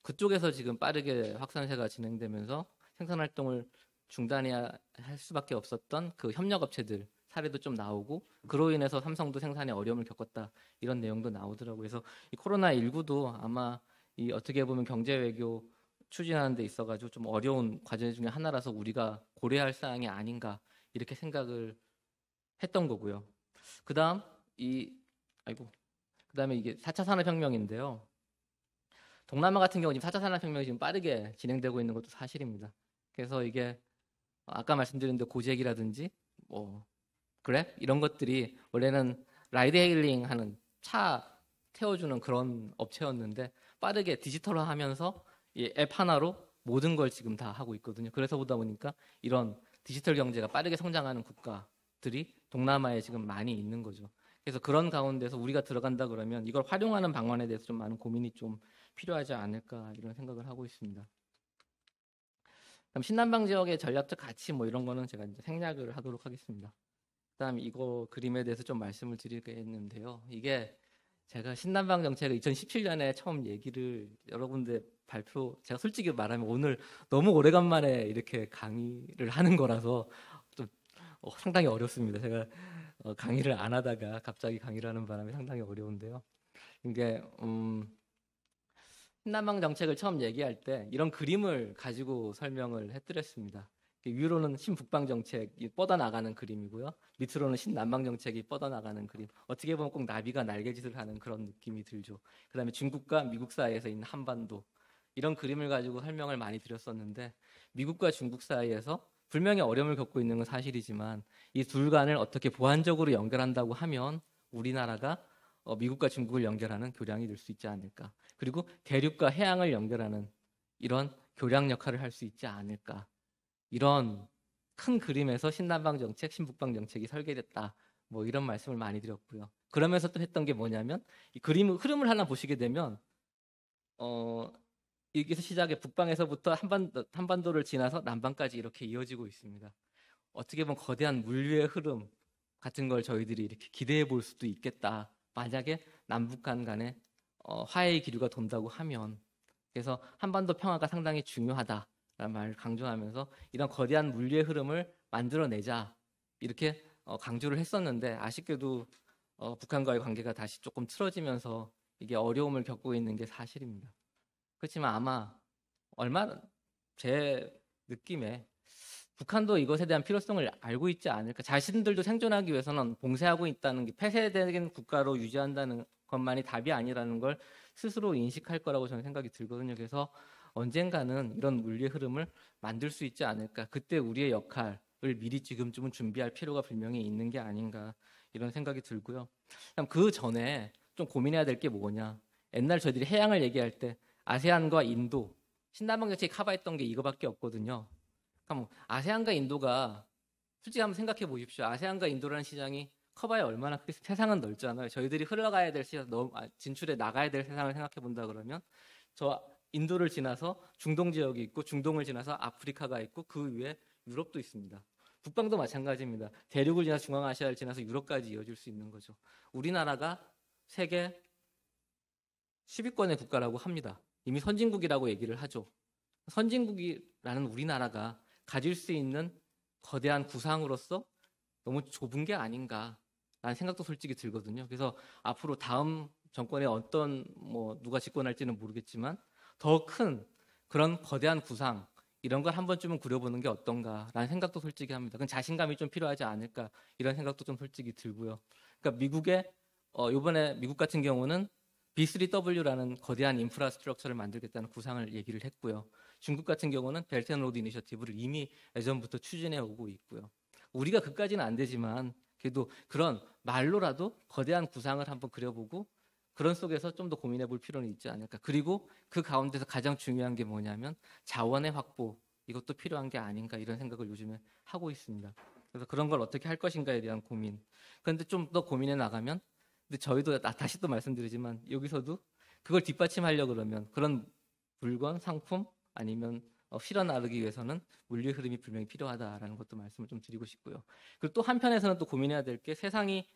그쪽에서 지금 빠르게 확산세가 진행되면서 생산 활동을 중단해야 할 수밖에 없었던 그 협력업체들 사례도 좀 나오고 그로 인해서 삼성도 생산에 어려움을 겪었다 이런 내용도 나오더라고요. 그래서 이 코로나19도 아마 이 어떻게 보면 경제 외교 추진하는 데 있어가지고 좀 어려운 과제 중에 하나라서 우리가 고려할 사항이 아닌가 이렇게 생각을 했던 거고요. 그다음에 이게 4차 산업혁명인데요. 동남아 같은 경우 지금 4차 산업혁명이 지금 빠르게 진행되고 있는 것도 사실입니다. 그래서 이게 아까 말씀드린 고잭이라든지 뭐 그랩 이런 것들이 원래는 라이드 헤일링 하는 차 태워주는 그런 업체였는데 빠르게 디지털화하면서 이 앱 하나로 모든 걸 지금 다 하고 있거든요. 그래서 보다 보니까 이런 디지털 경제가 빠르게 성장하는 국가들이 동남아에 지금 많이 있는 거죠. 그래서 그런 가운데서 우리가 들어간다 그러면 이걸 활용하는 방안에 대해서 좀 많은 고민이 좀 필요하지 않을까 이런 생각을 하고 있습니다. 그럼 신남방 지역의 전략적 가치 뭐 이런 거는 제가 이제 생략을 하도록 하겠습니다. 그다음 이거 그림에 대해서 좀 말씀을 드리겠는데요. 이게 제가 신남방 정책을 2017년에 처음 얘기를 여러분들 제가 솔직히 말하면 오늘 너무 오래간만에 이렇게 강의를 하는 거라서 좀 상당히 어렵습니다. 제가 강의를 안 하다가 갑자기 강의를 하는 바람에 상당히 어려운데요. 이게 신남방 정책을 처음 얘기할 때 이런 그림을 가지고 설명을 해드렸습니다. 위로는 신북방 정책이 뻗어나가는 그림이고요. 밑으로는 신남방 정책이 뻗어나가는 그림. 어떻게 보면 꼭 나비가 날개짓을 하는 그런 느낌이 들죠. 그다음에 중국과 미국 사이에서 있는 한반도. 이런 그림을 가지고 설명을 많이 드렸었는데 미국과 중국 사이에서 분명히 어려움을 겪고 있는 건 사실이지만 이 둘 간을 어떻게 보완적으로 연결한다고 하면 우리나라가 미국과 중국을 연결하는 교량이 될 수 있지 않을까. 그리고 대륙과 해양을 연결하는 이런 교량 역할을 할 수 있지 않을까. 이런 큰 그림에서 신남방 정책, 신북방 정책이 설계됐다. 뭐 이런 말씀을 많이 드렸고요. 그러면서 또 했던 게 뭐냐면 이 그림 흐름을 하나 보시게 되면 여기서 시작해 북방에서부터 한반도를 지나서 남방까지 이렇게 이어지고 있습니다. 어떻게 보면 거대한 물류의 흐름 같은 걸 저희들이 이렇게 기대해 볼 수도 있겠다. 만약에 남북한 간에 화해의 기류가 돈다고 하면. 그래서 한반도 평화가 상당히 중요하다라는 말을 강조하면서 이런 거대한 물류의 흐름을 만들어내자 이렇게 강조를 했었는데 아쉽게도 북한과의 관계가 다시 조금 틀어지면서 이게 어려움을 겪고 있는 게 사실입니다. 그렇지만 아마 제 느낌에 북한도 이것에 대한 필요성을 알고 있지 않을까. 자신들도 생존하기 위해서는 봉쇄하고 있다는 게 폐쇄된 국가로 유지한다는 것만이 답이 아니라는 걸 스스로 인식할 거라고 저는 생각이 들거든요. 그래서 언젠가는 이런 물리의 흐름을 만들 수 있지 않을까. 그때 우리의 역할을 미리 지금쯤은 준비할 필요가 분명히 있는 게 아닌가 이런 생각이 들고요. 그 전에 좀 고민해야 될 게 뭐냐. 옛날 저희들이 해양을 얘기할 때 아세안과 인도, 신남방 정책이 커버했던 게 이거밖에 없거든요. 그럼 아세안과 인도가 솔직히 한번 생각해 보십시오. 아세안과 인도라는 시장이 커봐야 얼마나 크게 세상은 넓잖아요. 저희들이 흘러가야 될 시장, 진출해 나가야 될 세상을 생각해 본다 그러면 저 인도를 지나서 중동 지역이 있고 중동을 지나서 아프리카가 있고 그 위에 유럽도 있습니다. 북방도 마찬가지입니다. 대륙을 지나서 중앙아시아를 지나서 유럽까지 이어질 수 있는 거죠. 우리나라가 세계 10위권의 국가라고 합니다. 이미 선진국이라고 얘기를 하죠. 선진국이라는 우리나라가 가질 수 있는 거대한 구상으로서 너무 좁은 게 아닌가라는 생각도 솔직히 들거든요. 그래서 앞으로 다음 정권에 어떤 누가 집권할지는 모르겠지만 더 큰 그런 거대한 구상 이런 걸 한 번쯤은 그려보는 게 어떤가라는 생각도 솔직히 합니다. 그건 자신감이 좀 필요하지 않을까 이런 생각도 좀 솔직히 들고요. 그러니까 미국의 이번에 미국 같은 경우는 B3W라는 거대한 인프라스트럭처를 만들겠다는 구상을 얘기를 했고요. 중국 같은 경우는 벨트앤로드 이니셔티브를 이미 예전부터 추진해 오고 있고요. 우리가 그까지는 안 되지만 그래도 그런 말로라도 거대한 구상을 한번 그려보고 그런 속에서 좀 더 고민해 볼 필요는 있지 않을까. 그리고 그 가운데서 가장 중요한 게 뭐냐면 자원의 확보 이것도 필요한 게 아닌가 이런 생각을 요즘에 하고 있습니다. 그래서 그런 걸 어떻게 할 것인가에 대한 고민. 그런데 좀 더 고민해 나가면 근데 저희도 다시 또 말씀드리지만 여기서도 그걸 뒷받침하려고 그러면 그런 물건, 상품 아니면 실어 나르기 위해서는 물류의 흐름이 분명히 필요하다라는 것도 말씀을 좀 드리고 싶고요. 그리고 또 한편에서는 또 고민해야 될 게 세상이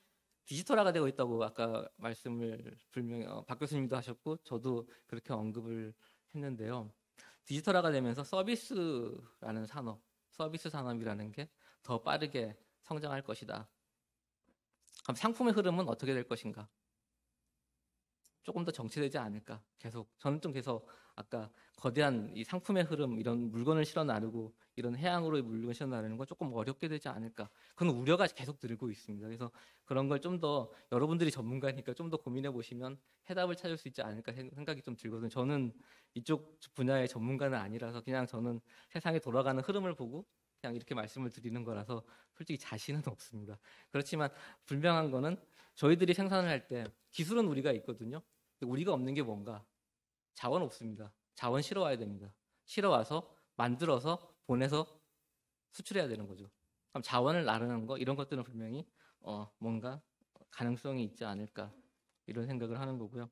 디지털화가 되고 있다고 아까 말씀을 분명히 박 교수님도 하셨고 저도 그렇게 언급을 했는데요. 디지털화가 되면서 서비스라는 산업, 서비스 산업이라는 게 더 빠르게 성장할 것이다. 그럼 상품의 흐름은 어떻게 될 것인가? 조금 더 정체되지 않을까? 계속 저는 좀 계속 아까 거대한 이 상품의 흐름 이런 물건을 실어 나르고 이런 해양으로의 물건을 실어 나르는 건 조금 어렵게 되지 않을까? 그런 우려가 계속 들고 있습니다. 그래서 그런 걸 좀 더 여러분들이 전문가니까 좀 더 고민해 보시면 해답을 찾을 수 있지 않을까 생각이 좀 들거든요. 저는 이쪽 분야의 전문가는 아니라서 그냥 저는 세상에 돌아가는 흐름을 보고 그냥 이렇게 말씀을 드리는 거라서 솔직히 자신은 없습니다. 그렇지만 분명한 거는 저희들이 생산을 할 때 기술은 우리가 있거든요. 우리가 없는 게 뭔가? 자원 없습니다. 자원 실어 와야 됩니다. 실어 와서 만들어서 보내서 수출해야 되는 거죠. 그럼 자원을 나르는 거 이런 것들은 분명히 뭔가 가능성이 있지 않을까 이런 생각을 하는 거고요.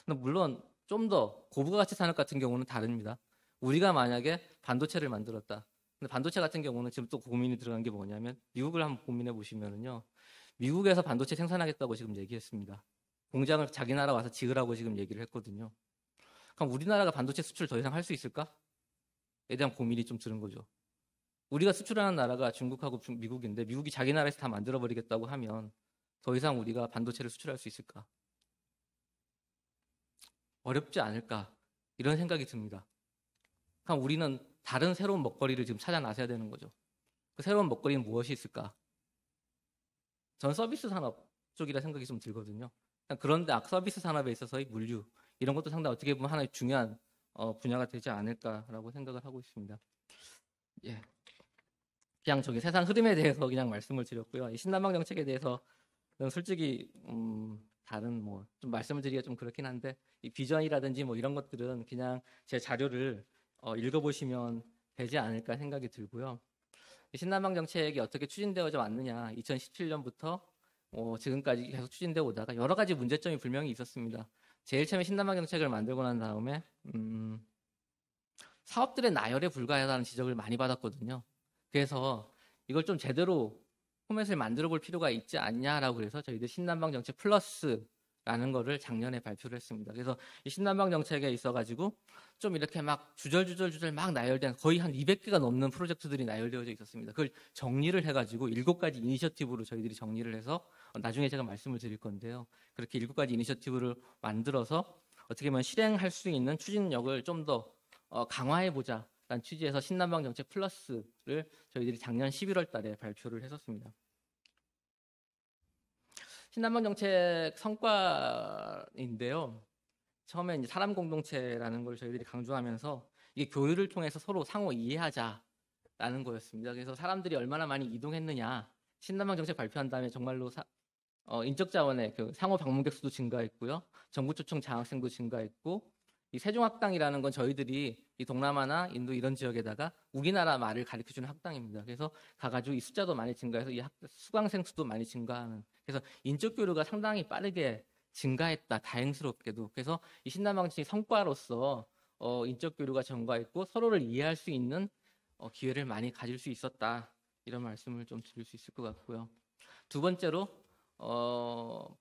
물론 좀 더 고부가 가치 산업 같은 경우는 다릅니다. 우리가 만약에 반도체를 만들었다. 근데 반도체 같은 경우는 지금 또 고민이 들어간 게 뭐냐면 미국을 한번 고민해 보시면은요. 미국에서 반도체 생산하겠다고 지금 얘기했습니다. 공장을 자기 나라 와서 지으라고 지금 얘기를 했거든요. 그럼 우리나라가 반도체 수출 더 이상 할 수 있을까? 에 대한 고민이 좀 드는 거죠. 우리가 수출하는 나라가 중국하고 미국인데 미국이 자기 나라에서 다 만들어버리겠다고 하면 더 이상 우리가 반도체를 수출할 수 있을까? 어렵지 않을까? 이런 생각이 듭니다. 그럼 우리는 다른 새로운 먹거리를 지금 찾아 나서야 되는 거죠. 그 새로운 먹거리는 무엇이 있을까? 전 서비스 산업 쪽이라 생각이 좀 들거든요. 그런데 서비스 산업에 있어서의 물류 이런 것도 상당히 어떻게 보면 하나의 중요한 분야가 되지 않을까라고 생각을 하고 있습니다. 예, 그냥 저기 세상 흐름에 대해서 그냥 말씀을 드렸고요. 이 신남방 정책에 대해서는 솔직히 다른 좀 말씀을 드리기가 좀 그렇긴 한데 이 비전이라든지 이런 것들은 그냥 제 자료를 읽어보시면 되지 않을까 생각이 들고요. 이 신남방 정책이 어떻게 추진되어져 왔느냐 2017년부터 지금까지 계속 추진되어 오다가 여러 가지 문제점이 분명히 있었습니다. 제일 처음에 신남방 정책을 만들고 난 다음에 사업들의 나열에 불과하다는 지적을 많이 받았거든요. 그래서 이걸 좀 제대로 포맷을 만들어 볼 필요가 있지 않냐라고 해서 저희들 신남방 정책 플러스라는 거를 작년에 발표를 했습니다. 그래서 이 신남방 정책에 있어가지고 좀 이렇게 막 주절주절 막 나열된 거의 한 200개가 넘는 프로젝트들이 나열되어져 있었습니다. 그걸 정리를 해가지고 7가지 이니셔티브로 저희들이 정리를 해서 나중에 제가 말씀을 드릴 건데요. 그렇게 7가지 이니셔티브를 만들어서 어떻게 보면 실행할 수 있는 추진력을 좀 더 강화해보자 라는 취지에서 신남방 정책 플러스를 저희들이 작년 11월 달에 발표를 했었습니다. 신남방 정책 성과인데요. 처음에 이제 사람 공동체라는 걸 저희들이 강조하면서 이게 교류를 통해서 서로 상호 이해하자라는 거였습니다. 그래서 사람들이 얼마나 많이 이동했느냐 신남방 정책 발표한 다음에 정말로 인적 자원의 그 상호 방문객 수도 증가했고요. 정부 초청 장학생도 증가했고 이 세종학당이라는 건 저희들이 이 동남아나 인도 이런 지역에다가 우리나라 말을 가르쳐주는 학당입니다. 그래서 가가지고 이 숫자도 많이 증가해서 이 수강생 수도 많이 증가하는 그래서 인적 교류가 상당히 빠르게 증가했다. 다행스럽게도. 그래서 이 신남방 정책의 성과로서 인적 교류가 증가했고 서로를 이해할 수 있는 기회를 많이 가질 수 있었다. 이런 말씀을 좀 드릴 수 있을 것 같고요. 두 번째로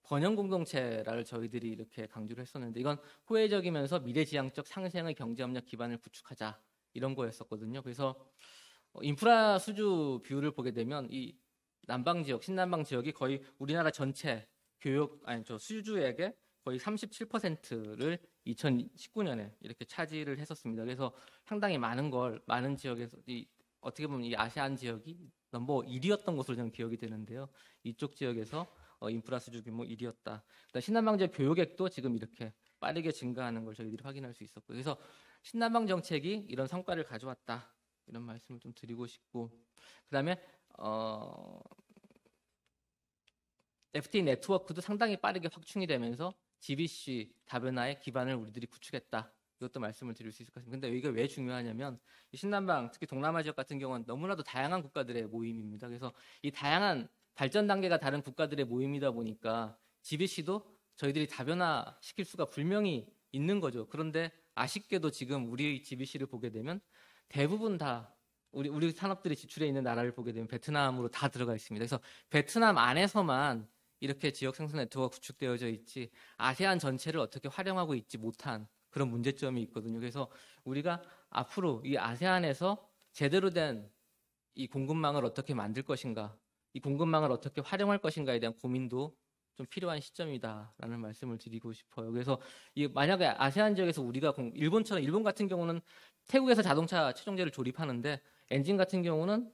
번영 공동체를 저희들이 이렇게 강조를 했었는데 이건 호혜적이면서 미래지향적 상생의 경제협력 기반을 구축하자 이런 거였었거든요. 그래서 인프라 수주 비율을 보게 되면 이 남방 지역, 신남방 지역이 거의 우리나라 전체 수주액의 거의 37%를 2019년에 이렇게 차지를 했었습니다. 그래서 상당히 많은 지역에서 어떻게 보면 이 아세안 지역이 넘버 1위였던 것으로 저는 기억이 되는데요. 이쪽 지역에서 인프라 수주 규모 1위였다. 신남방 지역 교육액도 지금 이렇게 빠르게 증가하는 걸 저희들이 확인할 수 있었고요. 그래서 신남방 정책이 이런 성과를 가져왔다. 이런 말씀을 좀 드리고 싶고, 그다음에 FTA 네트워크도 상당히 빠르게 확충이 되면서 GBC 다변화의 기반을 우리들이 구축했다. 이것도 말씀을 드릴 수 있을 것 같습니다. 근데 이게 왜 중요하냐면 이 신남방, 특히 동남아 지역 같은 경우는 너무나도 다양한 국가들의 모임입니다. 그래서 이 다양한 발전 단계가 다른 국가들의 모임이다 보니까 GBC도 저희들이 다변화 시킬 수가 분명히 있는 거죠. 그런데 아쉽게도 지금 우리의 GBC를 보게 되면 대부분 다 우리 산업들이 지출해 있는 나라를 보게 되면 베트남으로 다 들어가 있습니다. 그래서 베트남 안에서만 이렇게 지역 생산 네트워크가 구축되어져 있지 아세안 전체를 어떻게 활용하고 있지 못한 그런 문제점이 있거든요. 그래서 우리가 앞으로 이 아세안에서 제대로 된 이 공급망을 어떻게 만들 것인가, 이 공급망을 어떻게 활용할 것인가에 대한 고민도 좀 필요한 시점이다라는 말씀을 드리고 싶어요. 그래서 만약에 아세안 지역에서 우리가 일본 같은 경우는 태국에서 자동차 최종재를 조립하는데 엔진 같은 경우는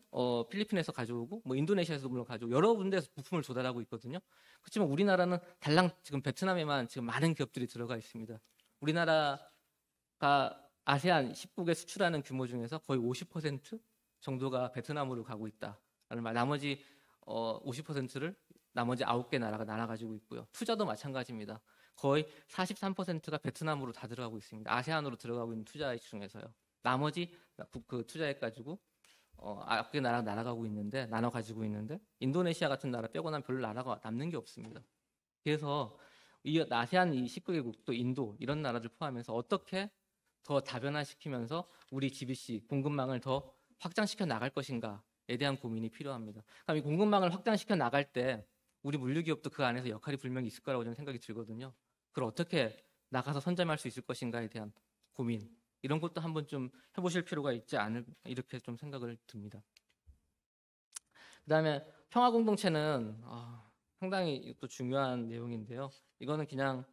필리핀에서 가져오고 뭐 인도네시아에서 물론 가져오고 여러 군데에서 부품을 조달하고 있거든요. 그렇지만 우리나라는 달랑 지금 베트남에만 지금 많은 기업들이 들어가 있습니다. 우리나라가 아세안 10국에 수출하는 규모 중에서 거의 50% 정도가 베트남으로 가고 있다라는 말. 나머지 50%를 나머지 9개 나라가 나눠가지고 있고요. 투자도 마찬가지입니다. 거의 43%가 베트남으로 다 들어가고 있습니다. 아세안으로 들어가고 있는 투자액 중에서요. 나머지 그 투자액 가지고 9개 나라가 나눠 가지고 있는데 인도네시아 같은 나라 빼고 나면 별로 나라가 남는 게 없습니다. 그래서 이 아세안 이 19개국 또 인도 이런 나라들 포함해서 어떻게 더 다변화시키면서 우리 GBC 공급망을 더 확장시켜 나갈 것인가에 대한 고민이 필요합니다. 그럼 이 공급망을 확장시켜 나갈 때 우리 물류기업도 그 안에서 역할이 분명히 있을 거라고 저는 생각이 들거든요. 그걸 어떻게 나가서 선점할 수 있을 것인가에 대한 고민, 이런 것도 한번 좀 해보실 필요가 있지 않을 이렇게 좀 생각을 듭니다. 그다음에 평화 공동체는 상당히 또 중요한 내용인데요. 이거는 그냥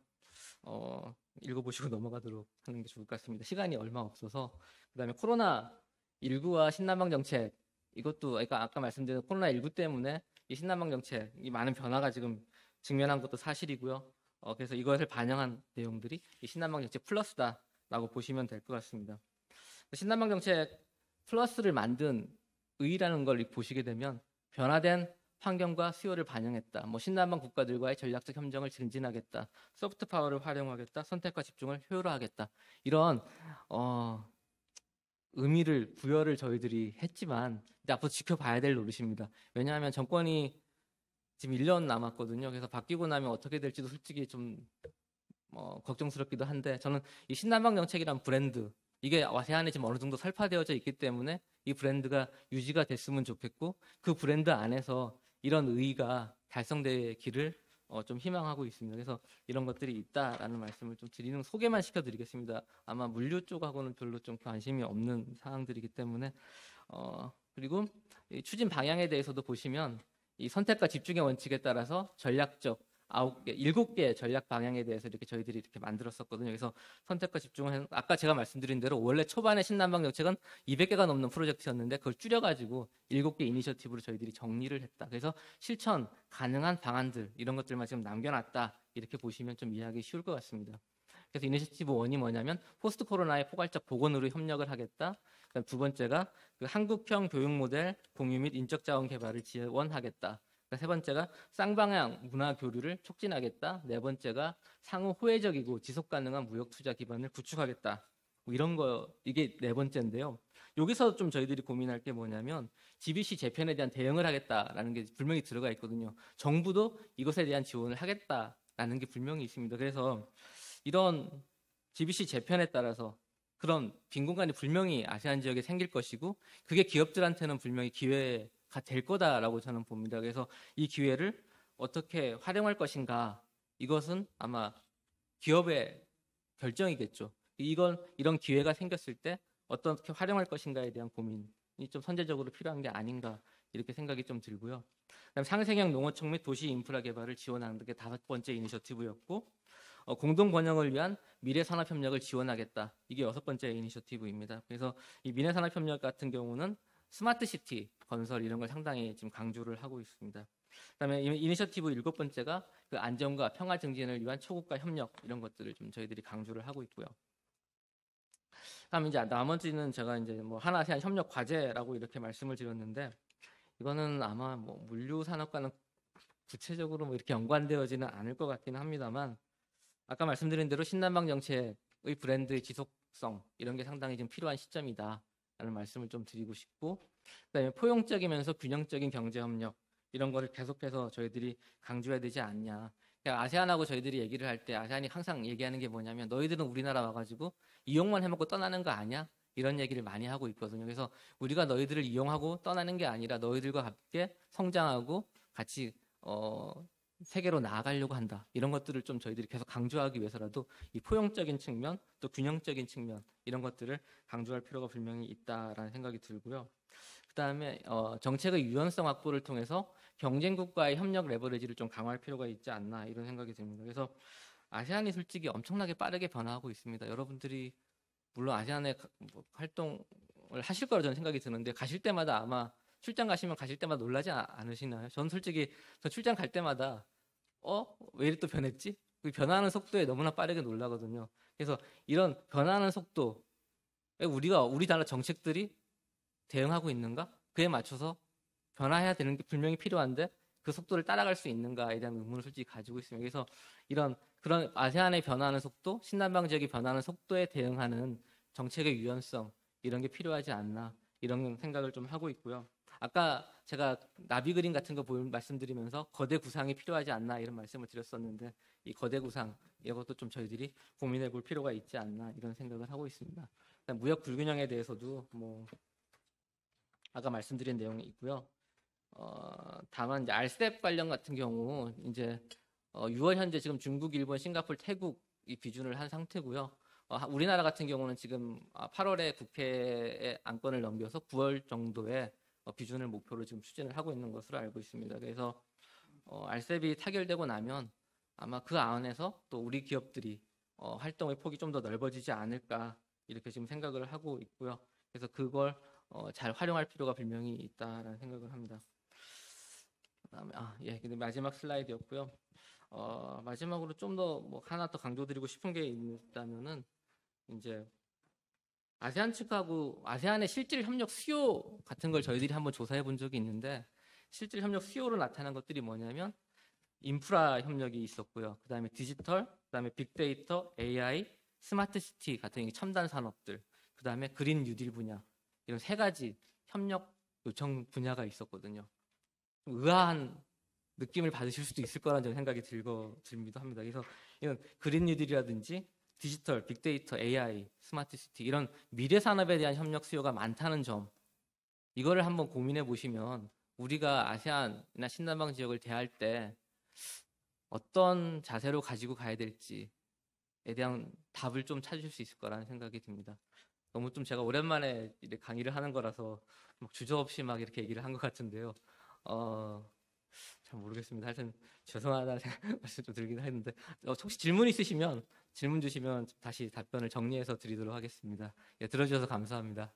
읽어보시고 넘어가도록 하는 게 좋을 것 같습니다. 시간이 얼마 없어서. 그다음에 코로나19와 신남방 정책, 이것도 그러니까 아까 말씀드린 코로나19 때문에 이 신남방 정책, 이 많은 변화가 지금 직면한 것도 사실이고요. 그래서 이것을 반영한 내용들이 이 신남방 정책 플러스다라고 보시면 될 것 같습니다. 신남방 정책 플러스를 만든 의의라는 걸 보시게 되면 변화된 환경과 수요를 반영했다. 신남방 국가들과의 전략적 협력을 증진하겠다. 소프트 파워를 활용하겠다. 선택과 집중을 효율화하겠다. 이런 의미를 부여를 저희들이 했지만 이제 앞으로 지켜봐야 될 노릇입니다. 왜냐하면 정권이 지금 1년 남았거든요. 그래서 바뀌고 나면 어떻게 될지도 솔직히 좀 걱정스럽기도 한데, 저는 이 신남방 정책이란 브랜드, 이게 아세안에 지금 어느 정도 설파되어져 있기 때문에 이 브랜드가 유지가 됐으면 좋겠고, 그 브랜드 안에서 이런 의의가 달성되기를 좀 희망하고 있습니다. 그래서 이런 것들이 있다라는 말씀을 좀 소개만 시켜드리겠습니다. 아마 물류 쪽하고는 별로 좀 관심이 없는 사항들이기 때문에 그리고 이 추진 방향에 대해서도 보시면 이 선택과 집중의 원칙에 따라서 전략적 7개 전략 방향에 대해서 이렇게 저희들이 이렇게 만들었었거든요. 그래서 선택과 집중을 아까 제가 말씀드린 대로 원래 초반에 신남방 정책은 200개가 넘는 프로젝트였는데 그걸 줄여가지고 7개 이니셔티브로 저희들이 정리를 했다. 그래서 실천 가능한 방안들 이런 것들만 지금 남겨놨다. 이렇게 보시면 좀 이해하기 쉬울 것 같습니다. 그래서 이니셔티브 1이 뭐냐면 포스트 코로나의 포괄적 보건으로 협력을 하겠다. 그다음 두 번째가 그 한국형 교육 모델 공유 및 인적 자원 개발을 지원하겠다. 세 번째가 쌍방향 문화 교류를 촉진하겠다. 네 번째가 상호 호혜적이고 지속 가능한 무역 투자 기반을 구축하겠다. 이런 거, 이게 네 번째인데요. 여기서 좀 저희들이 고민할 게 뭐냐면 GBC 재편에 대한 대응을 하겠다라는 게 분명히 들어가 있거든요. 정부도 이것에 대한 지원을 하겠다라는 게 분명히 있습니다. 그래서 이런 GBC 재편에 따라서 그런 빈 공간이 분명히 아세안 지역에 생길 것이고, 그게 기업들한테는 분명히 기회가 될 거다라고 저는 봅니다. 그래서 이 기회를 어떻게 활용할 것인가, 이것은 아마 기업의 결정이겠죠. 이런 기회가 생겼을 때 어떻게 활용할 것인가에 대한 고민, 좀 선제적으로 필요한 게 아닌가 이렇게 생각이 좀 들고요. 그다음 상생형 농어촌 및 도시 인프라 개발을 지원하는 게 5번째 이니셔티브였고 공동 번영을 위한 미래 산업 협력을 지원하겠다. 이게 6번째 이니셔티브입니다. 그래서 이 미래 산업 협력 같은 경우는 스마트 시티 건설 이런 걸 상당히 지금 강조를 하고 있습니다. 그다음에 이니셔티브 7번째가 그 안정과 평화 증진을 위한 초국가 협력 이런 것들을 좀 저희들이 강조를 하고 있고요. 그다음 이제 나머지는 제가 이제 뭐 한아세안 협력 과제라고 이렇게 말씀을 드렸는데 이거는 아마 뭐 물류 산업과는 구체적으로 뭐 이렇게 연관되어지는 않을 것 같기는 합니다만 아까 말씀드린 대로 신남방 정책의 브랜드의 지속성 이런 게 상당히 좀 필요한 시점이다라는 말씀을 좀 드리고 싶고 그다음에 포용적이면서 균형적인 경제 협력 이런 거를 계속해서 저희들이 강조해야 되지 않냐. 그러니까 아세안하고 저희들이 얘기를 할 때 아세안이 항상 얘기하는 게 뭐냐면 너희들은 우리나라 와가지고 이용만 해먹고 떠나는 거 아니야? 이런 얘기를 많이 하고 있거든요. 그래서 우리가 너희들을 이용하고 떠나는 게 아니라 너희들과 함께 성장하고 같이 세계로 나아가려고 한다. 이런 것들을 좀 저희들이 계속 강조하기 위해서라도 이 포용적인 측면 또 균형적인 측면 이런 것들을 강조할 필요가 분명히 있다라는 생각이 들고요. 그다음에 정책의 유연성 확보를 통해서 경쟁국과의 협력 레버리지를 좀 강화할 필요가 있지 않나 이런 생각이 듭니다. 그래서 아세안이 솔직히 엄청나게 빠르게 변화하고 있습니다. 여러분들이 물론 아세안에 활동을 하실 거라 저는 생각이 드는데 가실 때마다 아마 출장 가시면 가실 때마다 놀라지 않으시나요? 저는 솔직히 저 출장 갈 때마다 왜 이리 또 변했지? 그 변화하는 속도에 너무나 빠르게 놀라거든요. 그래서 이런 변화하는 속도 우리나라 정책들이 대응하고 있는가? 그에 맞춰서 변화해야 되는 게 분명히 필요한데 그 속도를 따라갈 수 있는가에 대한 의문을 솔직히 가지고 있습니다. 그래서 그런 아세안의 변화하는 속도, 신남방 지역이 변화하는 속도에 대응하는 정책의 유연성 이런 게 필요하지 않나 이런 생각을 좀 하고 있고요. 아까 제가 나비 그림 같은 거 말씀드리면서 거대 구상이 필요하지 않나 이런 말씀을 드렸었는데 이 거대 구상 이것도 좀 저희들이 고민해 볼 필요가 있지 않나 이런 생각을 하고 있습니다. 무역 불균형에 대해서도 뭐 아까 말씀드린 내용이 있고요. 다만 이제 RCEP 관련 같은 경우 이제 6월 현재 지금 중국, 일본, 싱가포르, 태국 이 비준을 한 상태고요. 우리나라 같은 경우는 지금 8월에 국회에 안건을 넘겨서 9월 정도에 비준을 목표로 지금 추진을 하고 있는 것으로 알고 있습니다. 그래서 RCEP이 타결되고 나면 아마 그 안에서 또 우리 기업들이 활동의 폭이 좀 더 넓어지지 않을까 이렇게 지금 생각을 하고 있고요. 그래서 그걸 잘 활용할 필요가 분명히 있다라는 생각을 합니다. 그다음에 근데 마지막 슬라이드였고요. 마지막으로 좀 더 뭐 하나 더 강조드리고 싶은 게 있다면은 이제 아세안 측하고 아세안의 실질 협력 수요 같은 걸 저희들이 한번 조사해 본 적이 있는데 실질 협력 수요로 나타난 것들이 뭐냐면 인프라 협력이 있었고요. 그다음에 디지털, 그다음에 빅데이터, AI, 스마트 시티 같은 첨단 산업들, 그다음에 그린 뉴딜 분야 이런 3가지 협력 요청 분야가 있었거든요. 좀 의아한 느낌을 받으실 수도 있을 거라는 생각이 들기도 합니다. 그래서 이런 그린 뉴딜이라든지 디지털, 빅데이터, AI, 스마트 시티 이런 미래 산업에 대한 협력 수요가 많다는 점 이거를 한번 고민해 보시면 우리가 아세안이나 신남방 지역을 대할 때 어떤 자세로 가지고 가야 될지에 대한 답을 좀 찾으실 수 있을 거라는 생각이 듭니다. 너무 좀 제가 오랜만에 강의를 하는 거라서 막 주저없이 막 이렇게 얘기를 한 것 같은데요. 잘 모르겠습니다. 하여튼 죄송하다는 말씀 좀 드리긴 했는데 혹시 질문 있으시면 질문 주시면 다시 답변을 정리해서 드리도록 하겠습니다. 들어주셔서 감사합니다.